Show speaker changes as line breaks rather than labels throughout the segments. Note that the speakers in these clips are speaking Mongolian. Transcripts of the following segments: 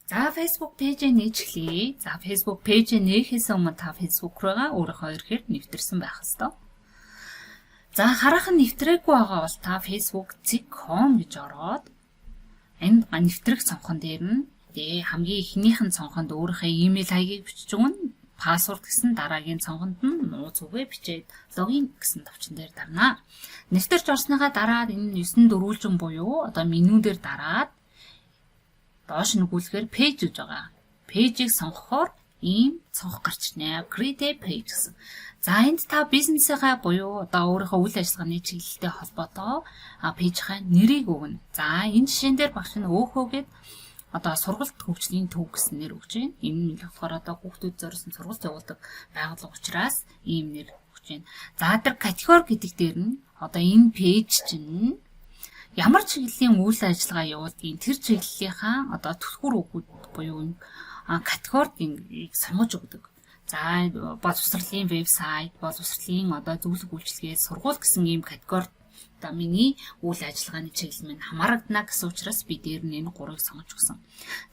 За Facebook пэйжээ нээчихлээ. За Facebook пэйжээ нээхээс өмнө та Facebook руугаа өөрийнхөө ихээр нэвтэрсэн байх ёстой. За хараахан нэвтрээгүй байгаа бол та facebook.com гэж ороод энэ нэвтрэх цонхон дээр нь хамгийн ихнийх нь цонхонд өөрийнхөө email хаягийг бичиж өгнө. Пассворд гэсэн дараагийн цонхонд нь нууц үгээ бичээд логин гэсэн товчон дээр дарнаа. Нэвтэрч орсныхаа дараа энэ 9 дөрвөлжин буюу одоо меню дээр дараад доош нүгүүлэхээр пэйж гэж байгаа. Пэйжийг сонгохоор ийм цонх гарч ирнэ. Create a page гэсэн. За энд та бизнесийнхаа буюу одоо өөрийнхөө үйл ажиллагааны чиглэлтэй холбоотой пэйжийнхаа нэрийг өгнө. За энэ жишээн дээр багш нь өөхөөгээд одоо сургалт хөгжлийн төв гэсэн нэр өгч байна. Энэ нь болохоор одоо хүүхдүүд зориулсан сургалт явуулдаг байгууллага учраас ийм нэр өгч байна. За тэр категори гэдэг дээр нь одоо энэ пэйж чинь ямар чиглэлийн үйл ажиллагаа явуулдгийг тэр чиглэлийнхаа одоо түлхүүр өгөхүүд буюу категорийг сонгож өгдөг. За боловсролын вебсайт, боловсролын одоо зөвлөх үйлчилгээ, сургууль гэсэн ийм категори одоо миний үйл ажиллагааны чиглэл минь хамаарагдана гэсэн учраас би дээр нь энэ гурыг сонгож өгсөн.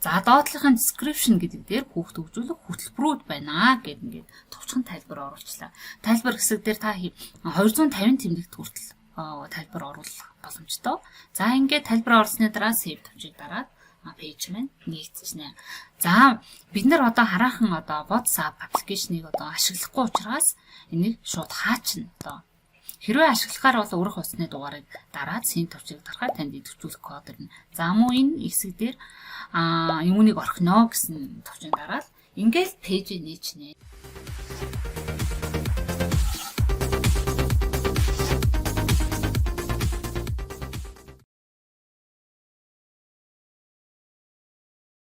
За доотлохын description гэдэг дээр хүүхд хөгжүүлэх хөтөлбөрүүд байна гэд ингээд товчхон тайлбар оруулчлаа. Тайлбар хэсэг дээр та 250 тэмдэгт хүртэл тайлбар оруулах боломжтой. За ингээд тайлбар оруулсны дараа save тавьчих дараад пэйж маань нэгтгэжнэ. За бид нар одоо хараахан одоо WhatsApp аппликейшнийг одоо ашиглахгүй учраас энийг шууд хаачна одоо. Хэрвээ ашиглахаар бол өрөх усны дугаарыг дараад син тавьчих дарахаар танд идэвхжүүлэх код ирнэ. За мөн энэ хэсэг дээр юуныг орхино гэсэн товчон дараад ингээд пэйжээ нээчихнэ.